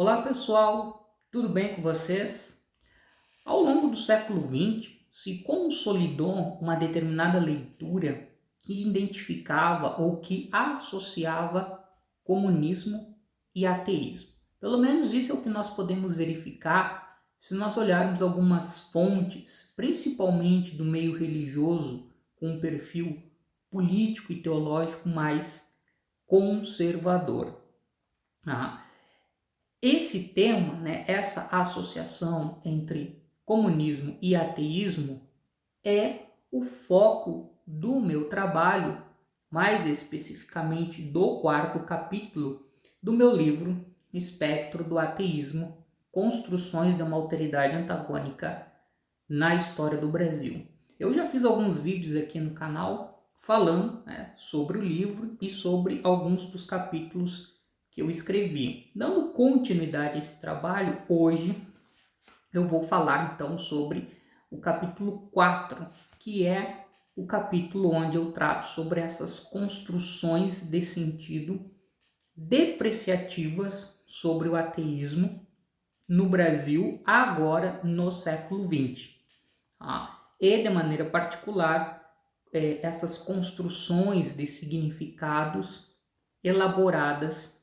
Olá pessoal, tudo bem com vocês? Ao longo do século XX, se consolidou uma determinada leitura que identificava ou que associava comunismo e ateísmo. Pelo menos isso é o que nós podemos verificar se nós olharmos algumas fontes, principalmente do meio religioso, com um perfil político e teológico mais conservador. Tá? Esse tema, né, essa associação entre comunismo e ateísmo é o foco do meu trabalho, mais especificamente do quarto capítulo do meu livro Espectro do Ateísmo, Construções de uma Alteridade Antagônica na História do Brasil. Eu já fiz alguns vídeos aqui no canal falando, né, sobre o livro e sobre alguns dos capítulos que eu escrevi. Dando continuidade a esse trabalho, hoje eu vou falar então sobre o capítulo 4, que é o capítulo onde eu trato sobre essas construções de sentido depreciativas sobre o ateísmo no Brasil, agora no século XX. E, de maneira particular, essas construções de significados elaboradas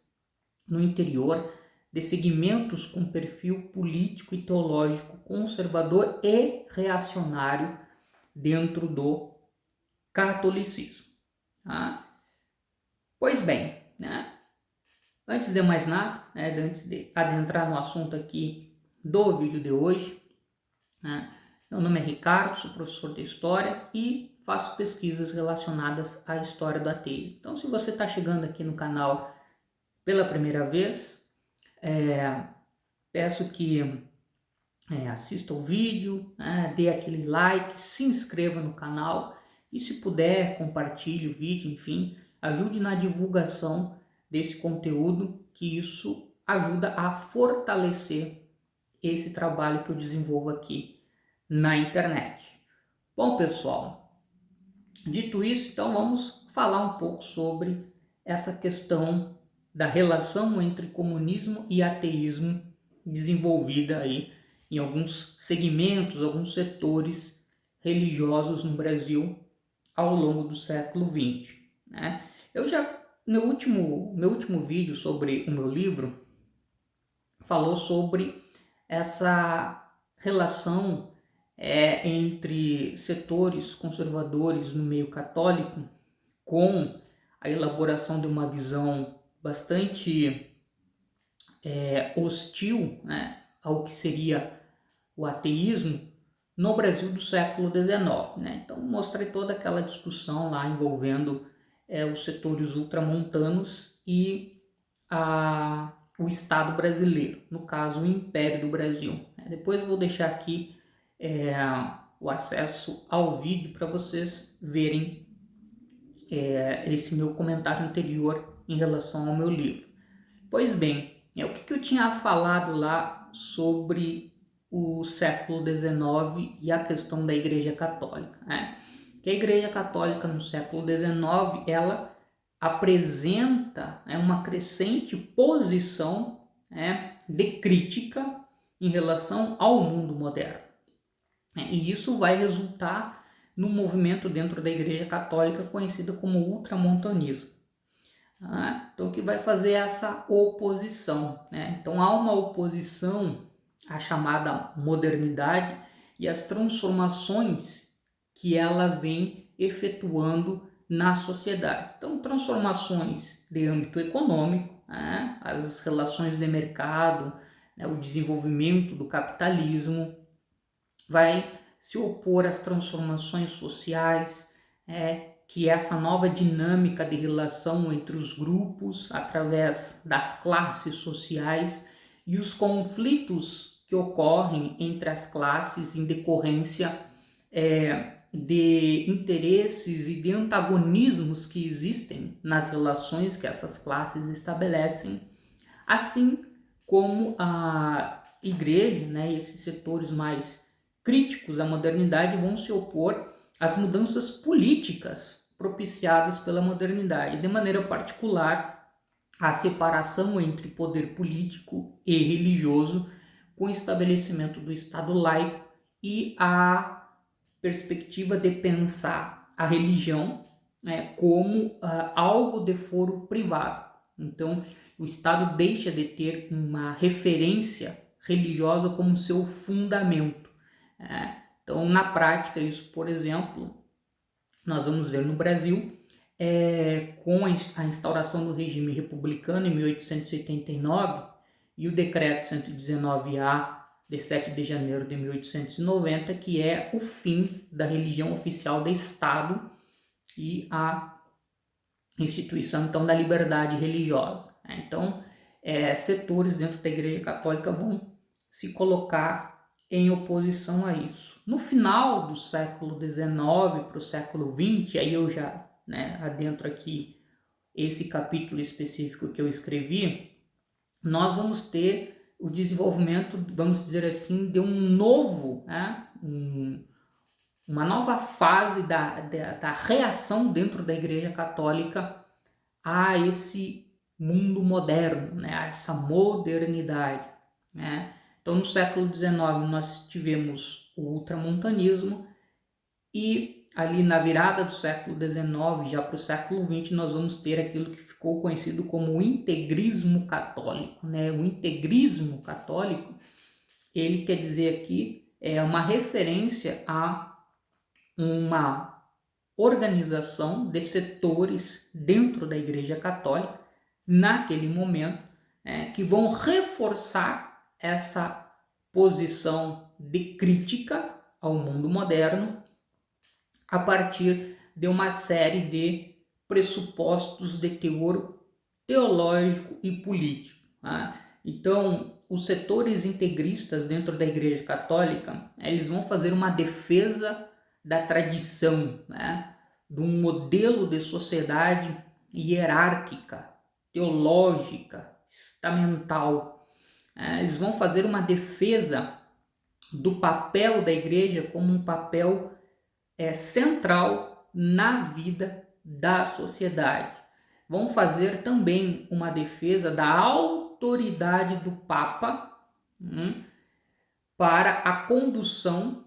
no interior de segmentos com perfil político e teológico conservador e reacionário dentro do catolicismo. Pois bem, né? Antes de mais nada, né, antes de adentrar no assunto aqui do vídeo de hoje, né, meu nome é Ricardo, sou professor de História e faço pesquisas relacionadas à história do ateísmo. Então, se você está chegando aqui no canal pela primeira vez, peço que assista o vídeo, dê aquele like, se inscreva no canal e, se puder, compartilhe o vídeo, enfim, ajude na divulgação desse conteúdo, que isso ajuda a fortalecer esse trabalho que eu desenvolvo aqui na internet. Bom, pessoal, dito isso, então vamos falar um pouco sobre essa questão da relação entre comunismo e ateísmo desenvolvida aí em alguns segmentos, alguns setores religiosos no Brasil ao longo do século XX. Né? Eu já, meu último vídeo sobre o meu livro falou sobre essa relação entre setores conservadores no meio católico com a elaboração de uma visão bastante hostil, né, ao que seria o ateísmo no Brasil do século XIX. Né? Então mostrei toda aquela discussão lá envolvendo os setores ultramontanos e o Estado brasileiro, no caso o Império do Brasil. Depois eu vou deixar aqui o acesso ao vídeo para vocês verem esse meu comentário anterior em relação ao meu livro. Pois bem, o que eu tinha falado lá sobre o século XIX e a questão da Igreja Católica, né? Que a Igreja Católica no século XIX, ela apresenta uma crescente posição de crítica em relação ao mundo moderno. E isso vai resultar num movimento dentro da Igreja Católica conhecido como ultramontanismo. Então, que vai fazer essa oposição. Então, há uma oposição à chamada modernidade e às transformações que ela vem efetuando na sociedade. Então, transformações de âmbito econômico, as relações de mercado, o desenvolvimento do capitalismo, vai se opor às transformações sociais, que essa nova dinâmica de relação entre os grupos através das classes sociais e os conflitos que ocorrem entre as classes em decorrência de interesses e de antagonismos que existem nas relações que essas classes estabelecem, assim como a igreja, e esses setores mais críticos à modernidade vão se opor às mudanças políticas propiciadas pela modernidade, de maneira particular a separação entre poder político e religioso, com o estabelecimento do Estado laico e a perspectiva de pensar a religião, né, como algo de foro privado. Então, o Estado deixa de ter uma referência religiosa como seu fundamento. Então, na prática, isso, por exemplo, nós vamos ver no Brasil, com a instauração do regime republicano em 1889 e o decreto 119-A de 7 de janeiro de 1890, que é o fim da religião oficial do Estado e a instituição, então, da liberdade religiosa. Então, setores dentro da Igreja Católica vão se colocar em oposição a isso. No final do século XIX para o século XX, aí eu já adentro aqui esse capítulo específico que eu escrevi, nós vamos ter o desenvolvimento, vamos dizer assim, de um novo, uma nova fase da reação dentro da Igreja Católica a esse mundo moderno, a essa modernidade. Então, no século XIX, nós tivemos o ultramontanismo e ali na virada do século XIX, já para o século XX, nós vamos ter aquilo que ficou conhecido como o integrismo católico. O integrismo católico, ele quer dizer aqui, é uma referência a uma organização de setores dentro da Igreja Católica, naquele momento, que vão reforçar essa posição de crítica ao mundo moderno a partir de uma série de pressupostos de teor teológico e político. Então, os setores integristas dentro da Igreja Católica, eles vão fazer uma defesa da tradição, de um modelo de sociedade hierárquica, teológica, estamental. Eles vão fazer uma defesa do papel da Igreja como um papel central na vida da sociedade. Vão fazer também uma defesa da autoridade do Papa para a condução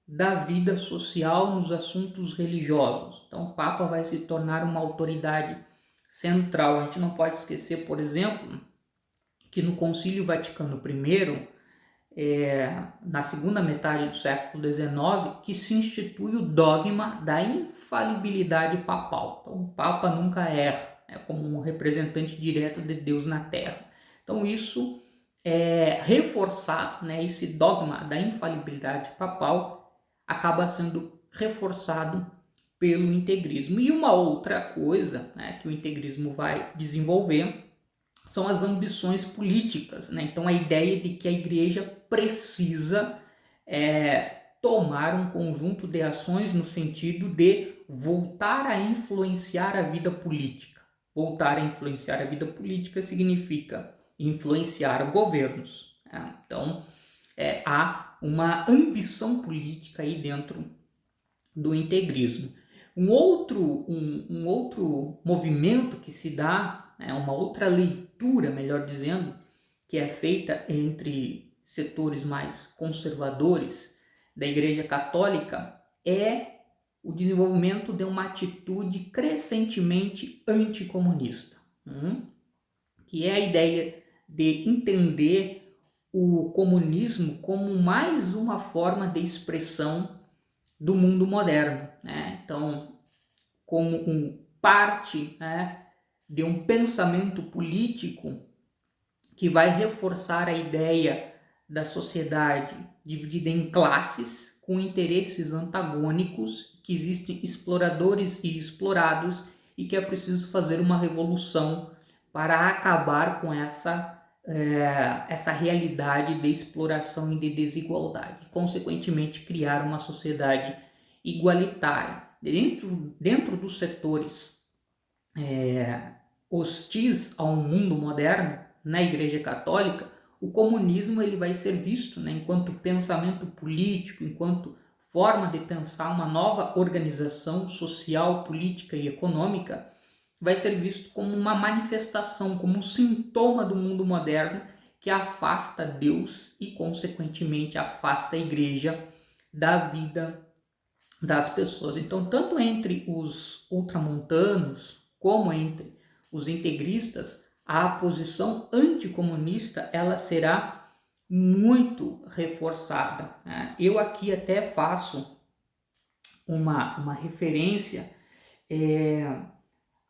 da vida social nos assuntos religiosos. Então, o Papa vai se tornar uma autoridade central. A gente não pode esquecer, por exemplo, que no Concílio Vaticano I, na segunda metade do século XIX, que se institui o dogma da infalibilidade papal. Então, o Papa nunca erra, como um representante direto de Deus na Terra. Então, isso é reforçado, esse dogma da infalibilidade papal acaba sendo reforçado pelo integrismo. E uma outra coisa que o integrismo vai desenvolver são as ambições políticas. Então, a ideia de que a Igreja precisa tomar um conjunto de ações no sentido de voltar a influenciar a vida política. Voltar a influenciar a vida política significa influenciar governos. Então, há uma ambição política aí dentro do integrismo. Um outro movimento que se dá, uma outra leitura, melhor dizendo, que é feita entre setores mais conservadores da Igreja Católica, é o desenvolvimento de uma atitude crescentemente anticomunista, que é a ideia de entender o comunismo como mais uma forma de expressão do mundo moderno, Então, como parte de um pensamento político que vai reforçar a ideia da sociedade dividida em classes com interesses antagônicos, que existem exploradores e explorados e que é preciso fazer uma revolução para acabar com essa realidade de exploração e de desigualdade, consequentemente criar uma sociedade igualitária. Dentro dos setores hostis ao mundo moderno, na Igreja Católica, o comunismo ele vai ser visto enquanto pensamento político, enquanto forma de pensar uma nova organização social, política e econômica vai ser visto como uma manifestação, como um sintoma do mundo moderno que afasta Deus e, consequentemente, afasta a igreja da vida das pessoas. Então, tanto entre os ultramontanos como entre os integristas, a posição anticomunista ela será muito reforçada, né? Eu aqui até faço uma referência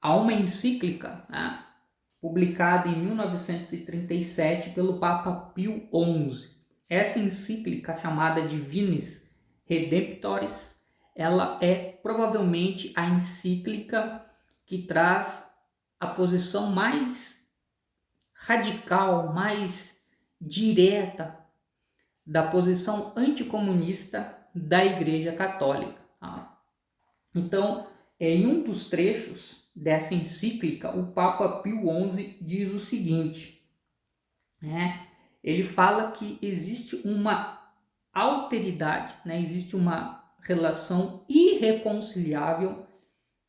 a uma encíclica, né, publicada em 1937 pelo Papa Pio XI. Essa encíclica, chamada Divinis Redemptoris, ela é provavelmente a encíclica que traz a posição mais radical, mais direta da posição anticomunista da Igreja Católica. Tá? Então, em um dos trechos dessa encíclica, o Papa Pio XI diz o seguinte, né? Ele fala que existe uma alteridade, né? Existe uma relação irreconciliável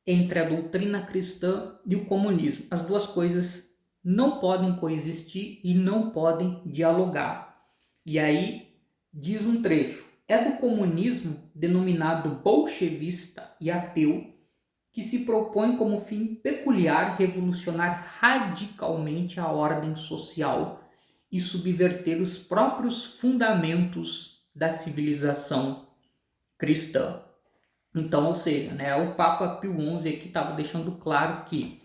entre a doutrina cristã e o comunismo. As duas coisas não podem coexistir e não podem dialogar. E aí diz um trecho: é do comunismo denominado bolchevista e ateu que se propõe como fim peculiar revolucionar radicalmente a ordem social e subverter os próprios fundamentos da civilização cristã. Então, ou seja, né, o Papa Pio XI aqui estava deixando claro que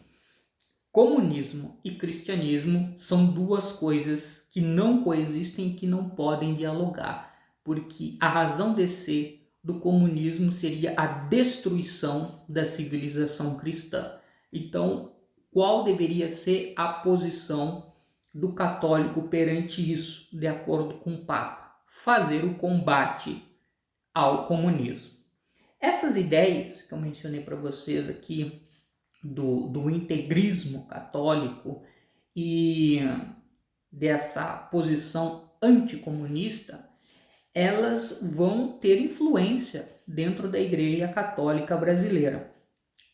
comunismo e cristianismo são duas coisas que não coexistem e que não podem dialogar, porque a razão de ser do comunismo seria a destruição da civilização cristã. Então, qual deveria ser a posição do católico perante isso, de acordo com o Papa? Fazer o combate ao comunismo. Essas ideias que eu mencionei para vocês aqui do integrismo católico e dessa posição anticomunista, elas vão ter influência dentro da Igreja Católica brasileira,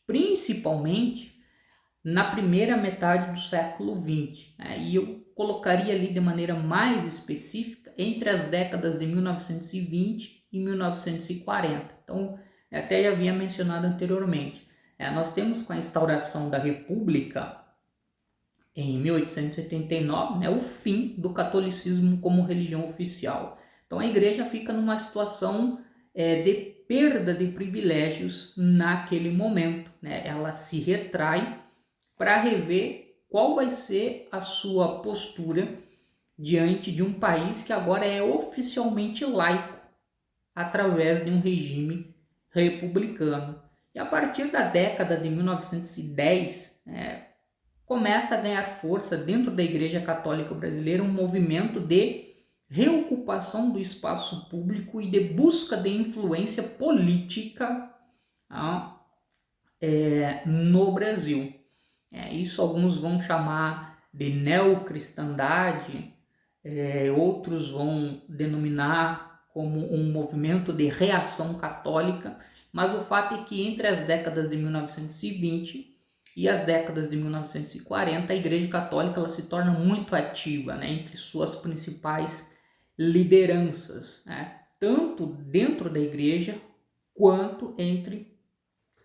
principalmente na primeira metade do século XX, né? E eu colocaria ali de maneira mais específica entre as décadas de 1920 e 1940. Então, até já havia mencionado anteriormente, nós temos com a instauração da República em 1879, né, o fim do catolicismo como religião oficial. Então a igreja fica numa situação de perda de privilégios naquele momento, né? Ela se retrai para rever qual vai ser a sua postura diante de um país que agora é oficialmente laico, através de um regime republicano. E a partir da década de 1910, começa a ganhar força dentro da Igreja Católica Brasileira um movimento de reocupação do espaço público e de busca de influência política no Brasil. Isso alguns vão chamar de neocristandade, outros vão denominar como um movimento de reação católica, mas o fato é que entre as décadas de 1920 e as décadas de 1940, a Igreja Católica ela se torna muito ativa, né, entre suas principais lideranças, né, tanto dentro da Igreja quanto entre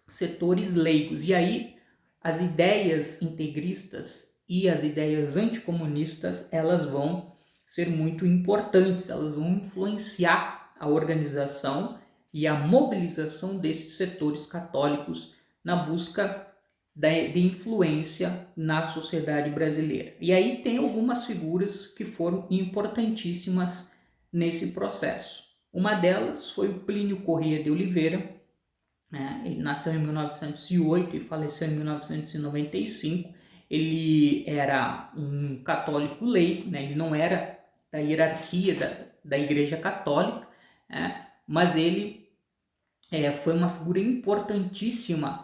setores leigos. E aí as ideias integristas e as ideias anticomunistas elas vão ser muito importantes, elas vão influenciar a organização e a mobilização desses setores católicos na busca de influência na sociedade brasileira. E aí tem algumas figuras que foram importantíssimas nesse processo. Uma delas foi o Plínio Corrêa de Oliveira, né? Ele nasceu em 1908 e faleceu em 1995. Ele era um católico leigo, né? Ele não era da hierarquia da Igreja Católica, né? Mas ele foi uma figura importantíssima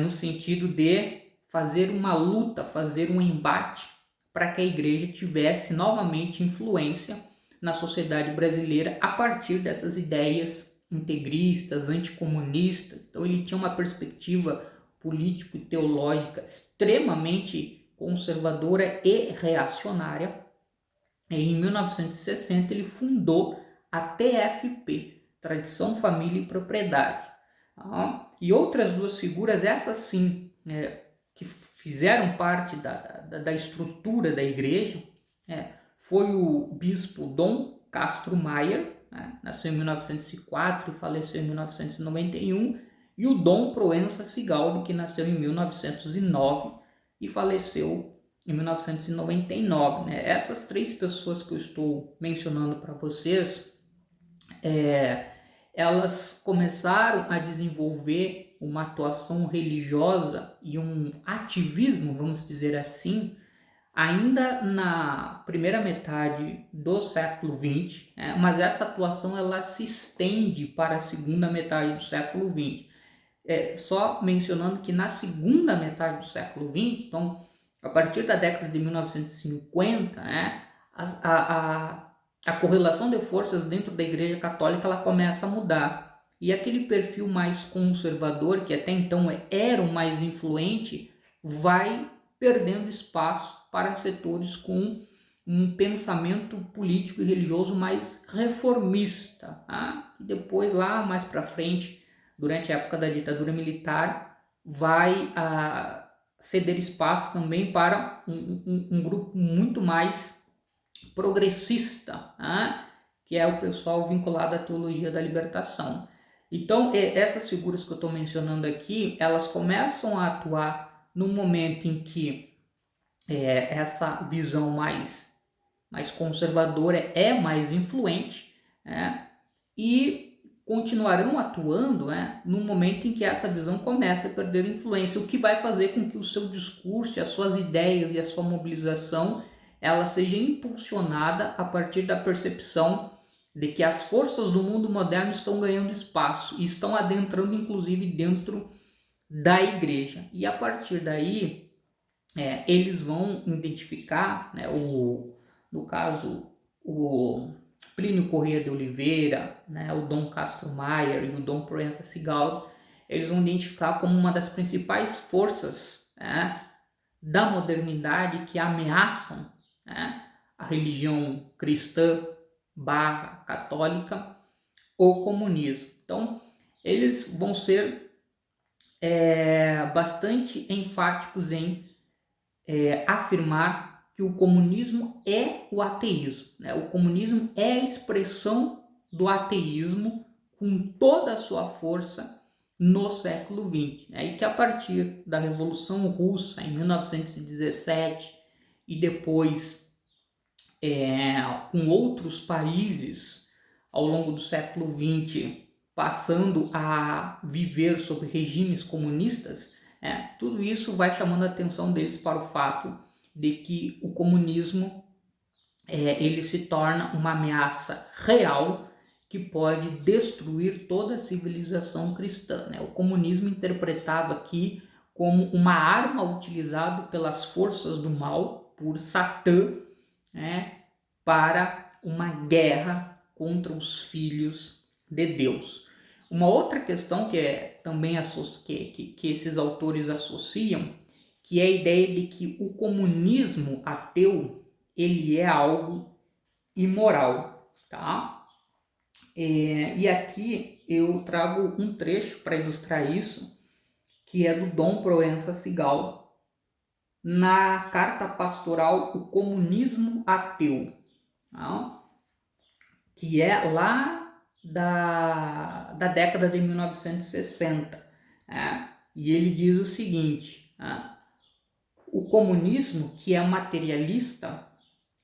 no sentido de fazer uma luta, fazer um embate para que a igreja tivesse novamente influência na sociedade brasileira a partir dessas ideias integristas, anticomunistas. Então ele tinha uma perspectiva político e teológica extremamente conservadora e reacionária. E em 1960 ele fundou a TFP, Tradição, Família e Propriedade. E outras duas figuras, essas sim, que fizeram parte da estrutura da igreja, foi o bispo Dom Castro Maier, nasceu em 1904 e faleceu em 1991, e o Dom Proença Sigaldo, que nasceu em 1909 e faleceu em 1999. Essas três pessoas que eu estou mencionando para vocês, elas começaram a desenvolver uma atuação religiosa e um ativismo, vamos dizer assim, ainda na primeira metade do século XX, mas essa atuação ela se estende para a segunda metade do século XX. Só mencionando que na segunda metade do século XX, então a partir da década de 1950, a correlação de forças dentro da Igreja Católica ela começa a mudar. E aquele perfil mais conservador, que até então era o mais influente, vai perdendo espaço para setores com um pensamento político e religioso mais reformista. E depois, lá mais para frente, durante a época da ditadura militar, vai ceder espaço também para um grupo muito mais progressista, que é o pessoal vinculado à teologia da libertação. Então, essas figuras que eu estou mencionando aqui, elas começam a atuar no momento em que essa visão mais conservadora é mais influente, e continuarão atuando no momento em que essa visão começa a perder influência, o que vai fazer com que o seu discurso, as suas ideias e a sua mobilização ela seja impulsionada a partir da percepção de que as forças do mundo moderno estão ganhando espaço e estão adentrando inclusive dentro da igreja. E a partir daí, eles vão identificar, no caso, o Plínio Corrêa de Oliveira, o Dom Castro Maier e o Dom Proença Sigaldo, eles vão identificar como uma das principais forças da modernidade que ameaçam a religião cristã / católica, o comunismo. Então, eles vão ser bastante enfáticos em afirmar que o comunismo é o ateísmo. O comunismo é a expressão do ateísmo com toda a sua força no século XX. E que a partir da Revolução Russa, em 1917, e depois com outros países ao longo do século XX, passando a viver sob regimes comunistas, tudo isso vai chamando a atenção deles para o fato de que o comunismo ele se torna uma ameaça real que pode destruir toda a civilização cristã. O comunismo interpretado aqui como uma arma utilizada pelas forças do mal, por Satã, para uma guerra contra os filhos de Deus. Uma outra questão que também que esses autores associam, que é a ideia de que o comunismo ateu ele é algo imoral, tá? E aqui eu trago um trecho para ilustrar isso, que é do Dom Proença Sigaldo, na carta pastoral O Comunismo Ateu, tá? Que é lá da década de 1960. E ele diz o seguinte: o comunismo, que é materialista,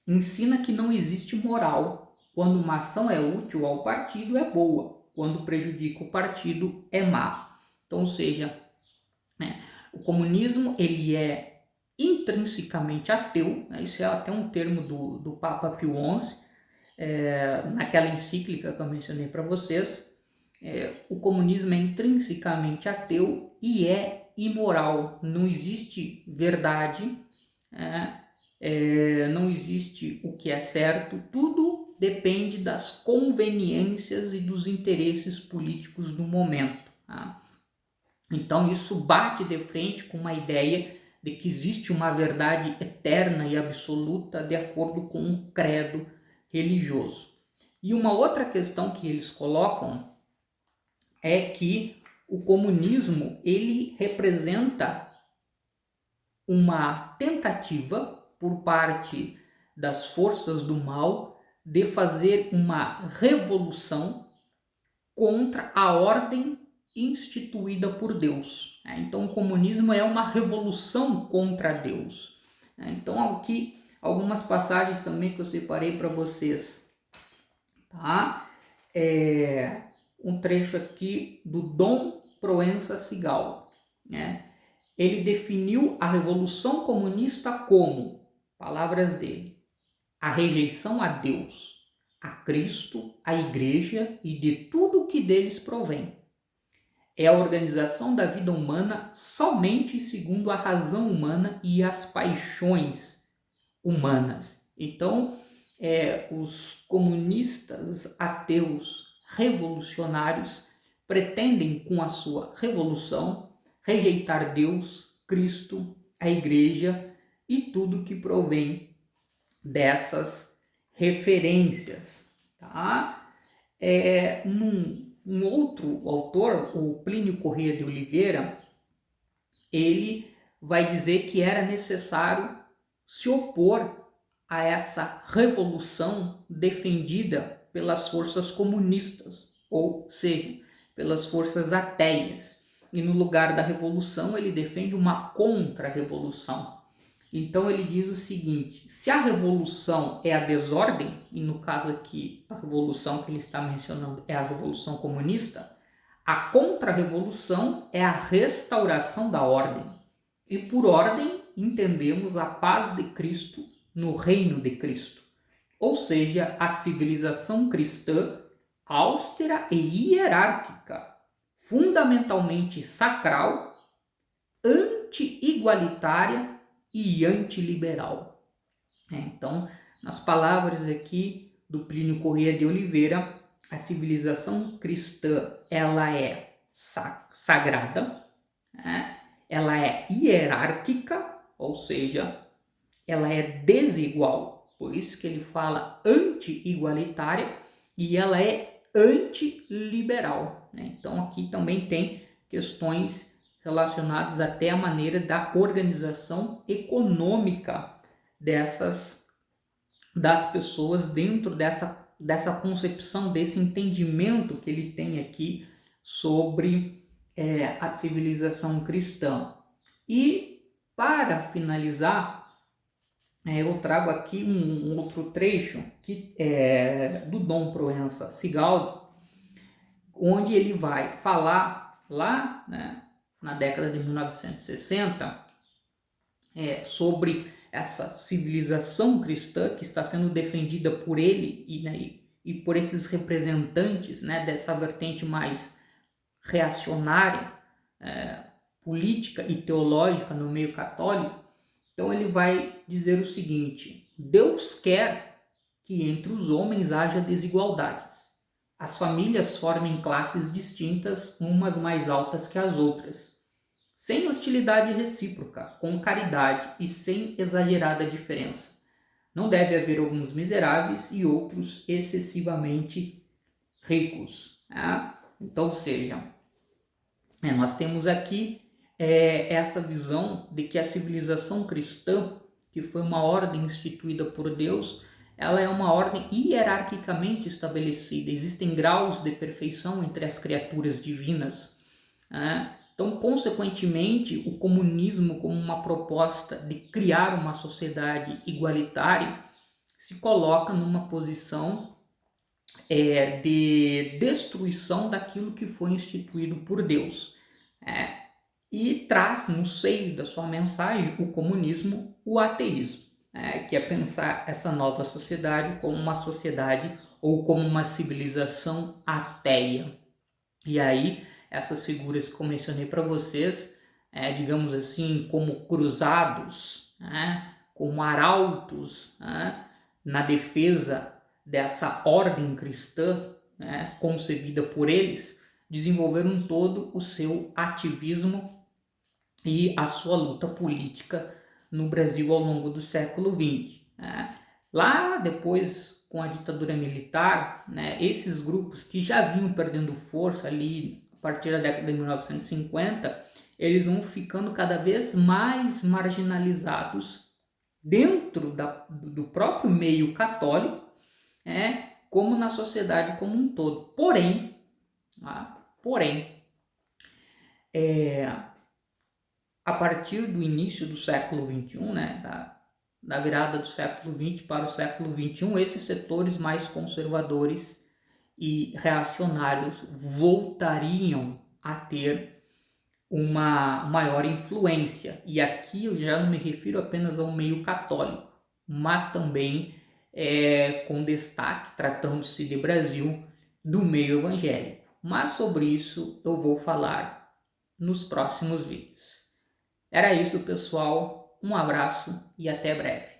ensina que não existe moral. Quando uma ação é útil ao partido, é boa. Quando prejudica o partido, é má. Então, ou seja, o comunismo ele é intrinsecamente ateu. Isso é até um termo do Papa Pio XI, naquela encíclica que eu mencionei para vocês. O comunismo é intrinsecamente ateu e é imoral. Não existe verdade, não existe o que é certo, tudo depende das conveniências e dos interesses políticos do momento. Então isso bate de frente com uma ideia de que existe uma verdade eterna e absoluta de acordo com um credo religioso. E uma outra questão que eles colocam é que o comunismo ele representa uma tentativa por parte das forças do mal de fazer uma revolução contra a ordem instituída por Deus. Então, o comunismo é uma revolução contra Deus. Então, aqui algumas passagens também que eu separei para vocês. Tá? Um trecho aqui do Dom Proença Sigal. Ele definiu a Revolução Comunista como, palavras dele, a rejeição a Deus, a Cristo, a Igreja e de tudo que deles provém. É a organização da vida humana somente segundo a razão humana e as paixões humanas. Então, os comunistas ateus revolucionários pretendem, com a sua revolução, rejeitar Deus, Cristo, a Igreja e tudo que provém dessas referências. Tá? Um outro autor, o Plínio Corrêa de Oliveira, ele vai dizer que era necessário se opor a essa revolução defendida pelas forças comunistas, ou seja, pelas forças ateias. E no lugar da revolução ele defende uma contra-revolução. Então ele diz o seguinte: se a revolução é a desordem, e no caso aqui a revolução que ele está mencionando é a revolução comunista, a contra-revolução é a restauração da ordem. E por ordem entendemos a paz de Cristo no reino de Cristo, ou seja, a civilização cristã austera e hierárquica, fundamentalmente sacral, anti-igualitária e antiliberal. Então, nas palavras aqui do Plínio Corrêa de Oliveira, a civilização cristã ela é sagrada, ela é hierárquica, ou seja, ela é desigual, por isso que ele fala anti-igualitária, e ela é antiliberal. Então aqui também tem questões relacionadas até à maneira da organização econômica das pessoas dentro dessa concepção, desse entendimento que ele tem aqui sobre a civilização cristã. E para finalizar, eu trago aqui um outro trecho que é do Dom Proença Sigal, onde ele vai falar lá, na década de 1960 sobre essa civilização cristã que está sendo defendida por ele e por esses representantes dessa vertente mais reacionária, política e teológica no meio católico. Então ele vai dizer o seguinte: Deus quer que entre os homens haja desigualdades. As famílias formem classes distintas, umas mais altas que as outras, sem hostilidade recíproca, com caridade e sem exagerada diferença. Não deve haver alguns miseráveis e outros excessivamente ricos. Então, ou seja, nós temos aqui essa visão de que a civilização cristã, que foi uma ordem instituída por Deus, ela é uma ordem hierarquicamente estabelecida. Existem graus de perfeição entre as criaturas divinas. Então, consequentemente, o comunismo, como uma proposta de criar uma sociedade igualitária, se coloca numa posição de destruição daquilo que foi instituído por Deus. E traz no seio da sua mensagem o comunismo, o ateísmo, que é pensar essa nova sociedade como uma sociedade ou como uma civilização ateia. E aí, essas figuras que eu mencionei para vocês, digamos assim, como cruzados, como arautos, na defesa dessa ordem cristã concebida por eles, desenvolveram todo o seu ativismo e a sua luta política no Brasil ao longo do século XX. Né? Lá depois, com a ditadura militar, né, esses grupos que já vinham perdendo força ali a partir da década de 1950, eles vão ficando cada vez mais marginalizados dentro do próprio meio católico, como na sociedade como um todo. Porém, a partir do início do século XXI, da virada do século XX para o século XXI, esses setores mais conservadores e reacionários voltariam a ter uma maior influência. E aqui eu já não me refiro apenas ao meio católico, mas também com destaque, tratando-se de Brasil, do meio evangélico. Mas sobre isso eu vou falar nos próximos vídeos. Era isso, pessoal. Um abraço e até breve.